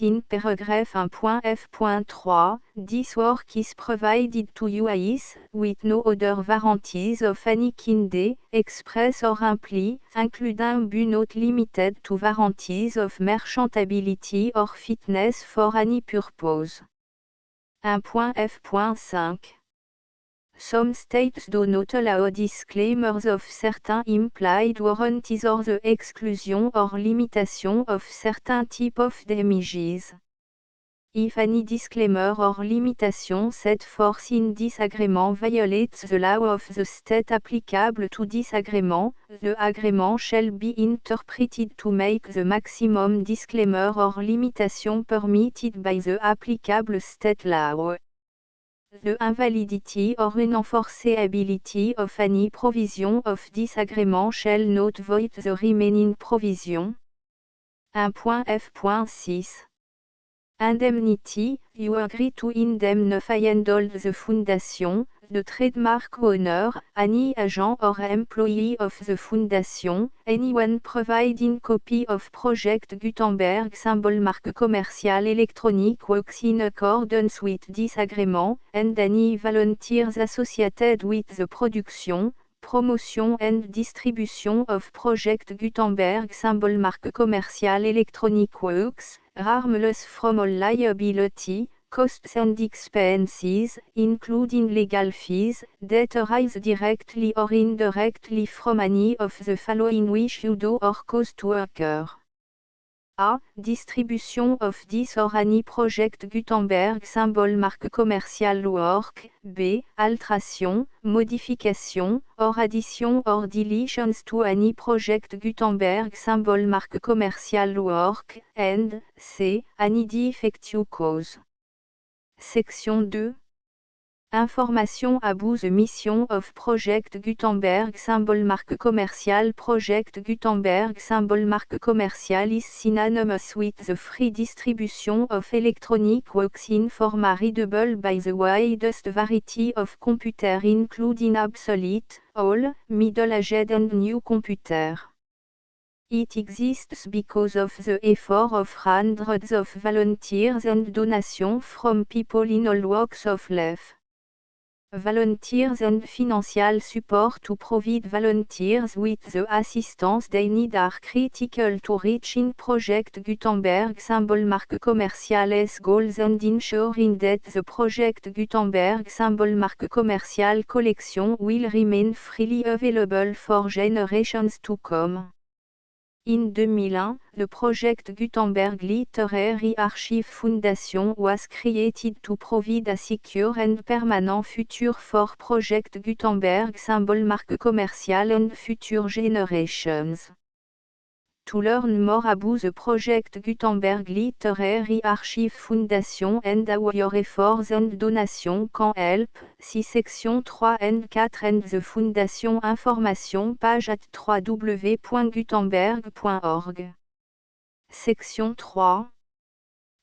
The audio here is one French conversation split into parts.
in paragraph 1.f.3, this work is provided to UIs, with no other warranties of any kind, express or imply, including but not limited to warranties of merchantability or fitness for any purpose. 1.f.5 Some states do not allow disclaimers of certain implied warranties or the exclusion or limitation of certain type of damages. If any disclaimer or limitation set forth in this agreement violates the law of the state applicable to this agreement, the agreement shall be interpreted to make the maximum disclaimer or limitation permitted by the applicable state law. The invalidity or unenforceability of any provision of this agreement shall not void the remaining provision. 1.f.6 Indemnity, you agree to indemnify and hold the foundation, the trademark owner, any agent or employee of the foundation, anyone providing copy of Project Gutenberg symbol marque commercial electronic works in accordance with this agreement, and any volunteers associated with the production, promotion and distribution of Project Gutenberg symbol marque commercial electronic works, harmless from all liability, costs and expenses, including legal fees, that arise directly or indirectly from any of the following which you do or cause to occur. A. Distribution of this or any Project Gutenberg symbol marque commercial work. B. Alteration, modification, or addition or deletions to any Project Gutenberg symbol marque commercial work. And C. Any defective cause. Section 2. Information about the mission of Project Gutenberg symbol marque commercial. Project Gutenberg symbol marque commercial is synonymous with the free distribution of electronic works in format readable by the widest variety of computers including obsolete, old, middle-aged and new computers. It exists because of the effort of hundreds of volunteers and donations from people in all walks of life. Volunteers and financial support to provide volunteers with the assistance they need are critical to reaching Project Gutenberg symbol marque commercial's goals and ensuring that the Project Gutenberg symbol marque commercial collection will remain freely available for generations to come. In 2001, the Project Gutenberg Literary Archive Foundation was created to provide a secure and permanent future for Project Gutenberg symbol marque commercial and future generations. To learn more about the Project Gutenberg Literary Archive Foundation and how your efforts and donations can help, see section 3 and 4 and the Foundation information page at www.gutenberg.org. Section 3.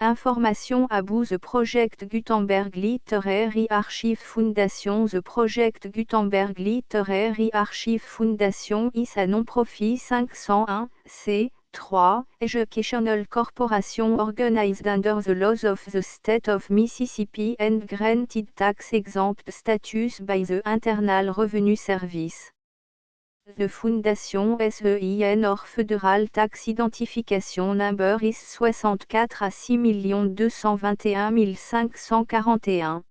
Information about the Project Gutenberg Literary Archive Foundation. The Project Gutenberg Literary Archive Foundation is a non-profit 501, c3, educational corporation organized under the laws of the state of Mississippi and granted tax-exempt status by the Internal Revenue Service. The Foundation SEIN or Federal Tax Identification Number is 64 à 6 221 541.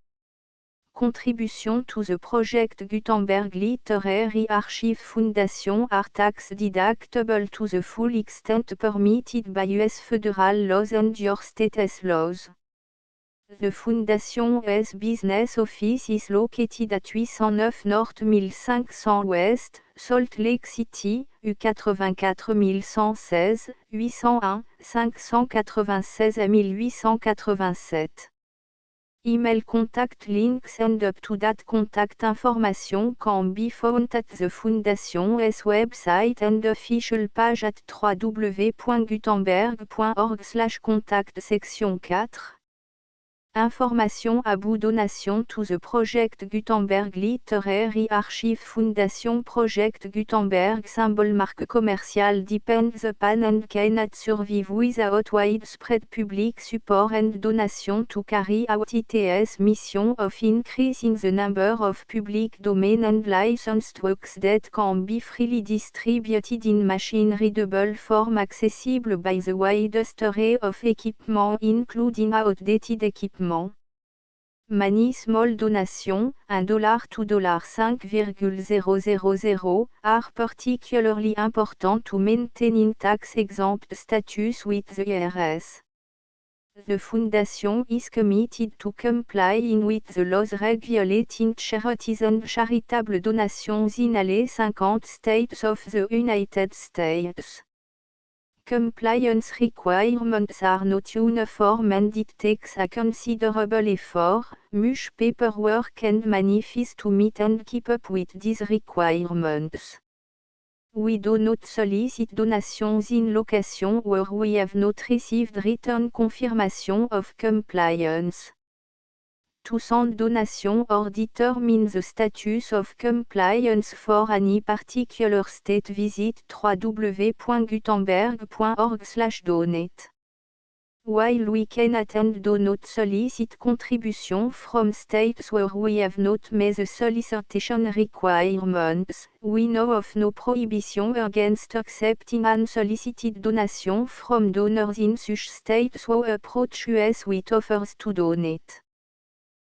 Contribution to the Project Gutenberg Literary Archive Foundation are tax deductible to the full extent permitted by U.S. federal laws and your state's laws. The Foundation's business office is located at 809 North 1500 West, Salt Lake City, U84 116, 801, 596 à 1887. Email contact links and up-to-date contact information can be found at the Foundation's website and official page at www.gutenberg.org/contact. Section 4. Information Abou Donation to the Project Gutenberg Literary Archive Foundation Project Gutenberg Symbol Marque commerciale depends upon and cannot survive without widespread public support and donation to carry out its mission of increasing the number of public domain and licensed works that can be freely distributed in machine-readable form accessible by the widest array of equipment including outdated equipment. Many small donations, $1 to $5,000, are particularly important to maintaining tax-exempt status with the IRS. The Foundation is committed to complying with the laws regulating charities and charitable donations in all 50 states of the United States. Compliance requirements are not uniform and it takes a considerable effort, much paperwork and money fees to meet and keep up with these requirements. We do not solicit donations in locations where we have not received written confirmation of compliance. To send donation or determine the status of compliance for any particular state, visit www.gutenberg.org/donate. While we cannot and do not solicit contribution from states where we have not met the solicitation requirements, we know of no prohibition against accepting unsolicited donation from donors in such states who approach us with offers to donate.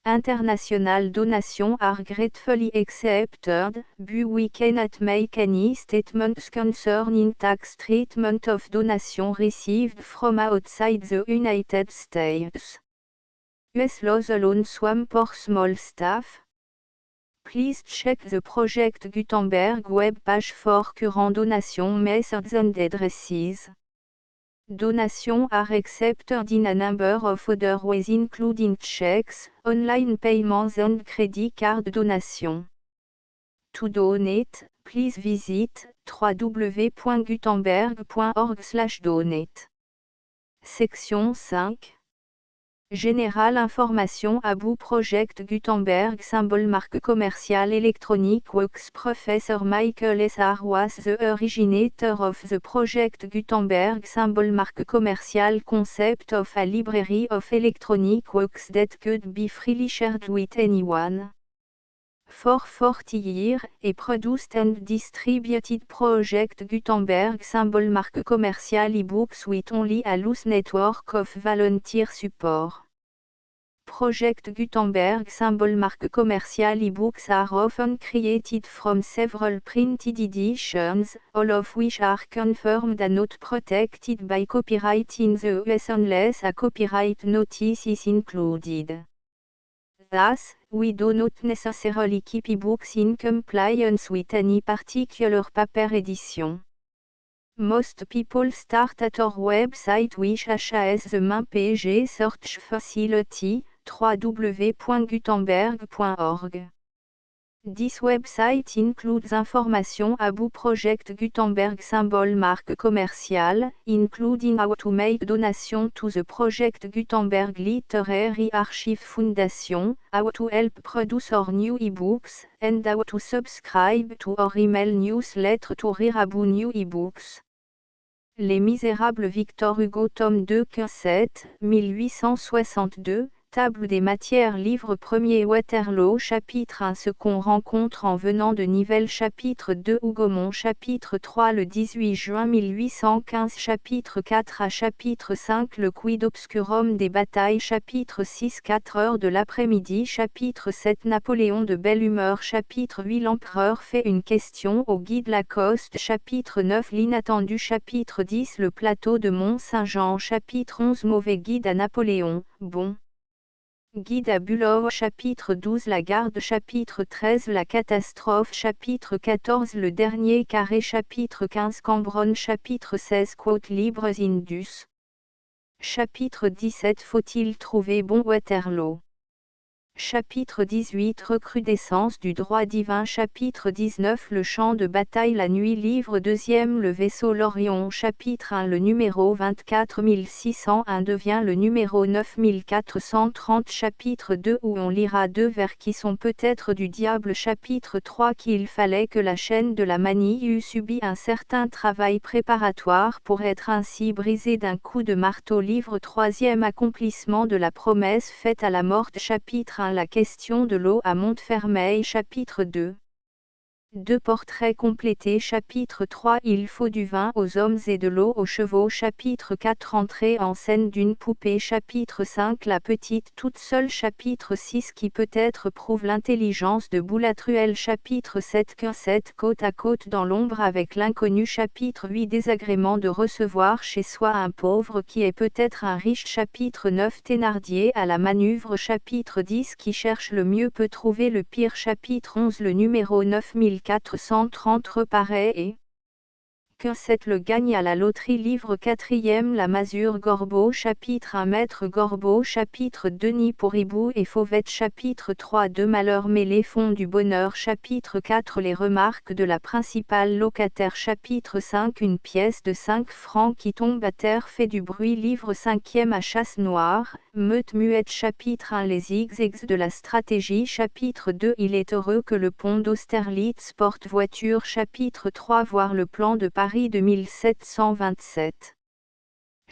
International donations are gratefully accepted, but we cannot make any statements concerning tax treatment of donations received from outside the United States. US laws alone swam for small staff. Please check the Project Gutenberg web page for current donation methods and addresses. Donations are accepted in a number of other ways including checks, online payments and credit card donations. To donate, please visit www.gutenberg.org/donate. Section 5. Général Information Abou Project Gutenberg Symbol Marque Commerciale Electronic Works Professor Michael S. R. was the originator of the Project Gutenberg Symbol Marque Commerciale concept of a library of electronic works that could be freely shared with anyone. For 40 years, he produced and distributed Project Gutenberg Symbol Marque Commerciale e-books with only a loose network of volunteer support. Project Gutenberg Symbol Marque Commerciale e-books are often created from several printed editions, all of which are confirmed and not protected by copyright in the US unless a copyright notice is included. Thus, we do not necessarily keep e-books in compliance with any particular paper edition. Most people start at our website which has the main page search facility, www.gutenberg.org. This website includes information about Project Gutenberg Symbol Marque Commerciale, including how to make donation to the Project Gutenberg Literary Archive Foundation, how to help produce our new ebooks, and how to subscribe to our email newsletter to read about new ebooks. Les Misérables Victor Hugo tome 2 7, 1862, Table des matières livre 1er Waterloo chapitre 1 Ce qu'on rencontre en venant de Nivelles chapitre 2 Hougomont chapitre 3 le 18 juin 1815 chapitre 4 à chapitre 5 Le quid obscurum des batailles chapitre 6 4 heures de l'après-midi chapitre 7 Napoléon de belle humeur chapitre 8 L'empereur fait une question au guide Lacoste chapitre 9 L'inattendu chapitre 10 Le plateau de Mont-Saint-Jean chapitre 11 Mauvais guide à Napoléon, bon guide à Bulow chapitre 12 La garde chapitre 13 La catastrophe chapitre 14 Le dernier carré chapitre 15 Cambronne chapitre 16 Quote Libres Indus chapitre 17 Faut-il trouver bon Waterloo Chapitre 18 Recrudescence du droit divin. Chapitre 19 Le champ de bataille. La nuit. Livre 2e. Le vaisseau l'Orion. Chapitre 1 Le numéro 24601 devient le numéro 9430. Chapitre 2 Où on lira deux vers qui sont peut-être du diable. Chapitre 3 Qu'il fallait que la chaîne de la manie eût subi un certain travail préparatoire pour être ainsi brisée d'un coup de marteau. Livre 3e Accomplissement de la promesse faite à la morte. Chapitre 1 La question de l'eau à Montfermeil. Chapitre 2 Deux portraits complétés. Chapitre 3 Il faut du vin aux hommes et de l'eau aux chevaux. Chapitre 4 Entrée en scène d'une poupée. Chapitre 5 La petite toute seule. Chapitre 6 Qui peut-être prouve l'intelligence de Boulatruelle. Chapitre 7 Quinzette côte à côte dans l'ombre avec l'inconnu. Chapitre 8 Désagrément de recevoir chez soi un pauvre qui est peut-être un riche. Chapitre 9 Thénardier à la manœuvre. Chapitre 10 Qui cherche le mieux peut trouver le pire. Chapitre 11 Le numéro 9430 reparaît et Quinzette le gagne à la loterie. Livre 4e La masure Gorbeau. Chapitre 1 Maître Gorbeau. Chapitre 2 Nid pour hibou et fauvette. Chapitre 3 Deux malheurs mêlés font du bonheur. Chapitre 4 Les remarques de la principale locataire. Chapitre 5 Une pièce de 5 francs qui tombe à terre fait du bruit. Livre 5e À chasse noire, meute muette. Chapitre 1 Les zigzags de la stratégie. Chapitre 2 Il est heureux que le pont d'Austerlitz porte voiture. Chapitre 3 Voir le plan de Paris de 1727.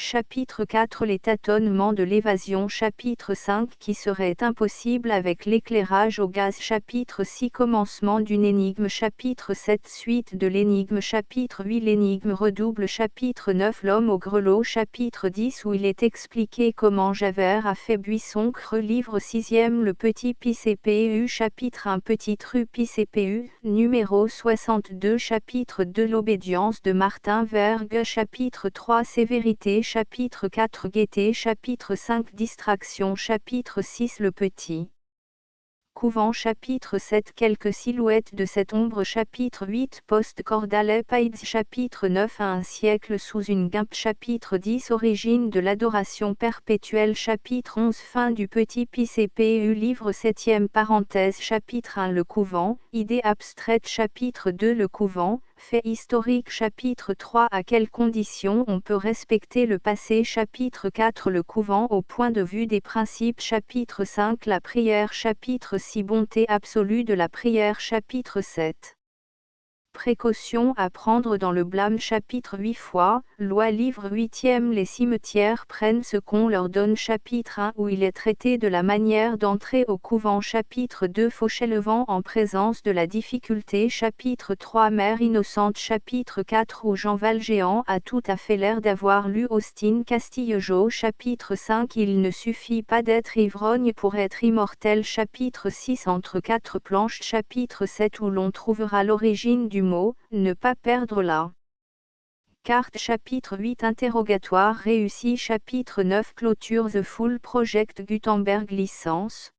Chapitre 4 Les tâtonnements de l'évasion. Chapitre 5 Qui serait impossible avec l'éclairage au gaz. Chapitre 6 Commencement d'une énigme. Chapitre 7 Suite de l'énigme. Chapitre 8 L'énigme redouble. Chapitre 9 L'homme au grelot. Chapitre 10 Où il est expliqué comment Javert a fait buisson creux. Livre 6e Le petit PCPU. Chapitre 1 Petite rue PCPU, numéro 62. Chapitre 2 L'obédience de Martin Vergue. Chapitre 3 Sévérité. Chapitre 4 Gaieté. Chapitre 5 Distraction. Chapitre 6 Le petit couvent. Chapitre 7 Quelques silhouettes de cette ombre. Chapitre 8 Post-Cordale Paids. Chapitre 9 Un siècle sous une guimpe. Chapitre 10 Origine de l'adoration perpétuelle. Chapitre 11 Fin du petit PCPU. Livre 7e Parenthèse. Chapitre 1 Le couvent, idée abstraite. Chapitre 2 Le couvent, fait historique. Chapitre 3 À quelles conditions on peut respecter le passé. Chapitre 4 Le couvent au point de vue des principes. Chapitre 5 La prière. Chapitre 6 Bonté absolue de la prière. Chapitre 7 Précautions à prendre dans le blâme. Chapitre 8 Foi, loi. Livre 8e Les cimetières prennent ce qu'on leur donne. Chapitre 1 Où il est traité de la manière d'entrer au couvent. Chapitre 2 Fauchelevent en présence de la difficulté. Chapitre 3 Mère innocente. Chapitre 4 Où Jean Valjean a tout à fait l'air d'avoir lu Austin Castillejo. Chapitre 5 Il ne suffit pas d'être ivrogne pour être immortel. Chapitre 6 Entre quatre planches. Chapitre 7 Où l'on trouvera l'origine du mot, ne pas perdre la carte. Chapitre 8 Interrogatoire réussi. Chapitre 9 Clôture The Full Project Gutenberg licence.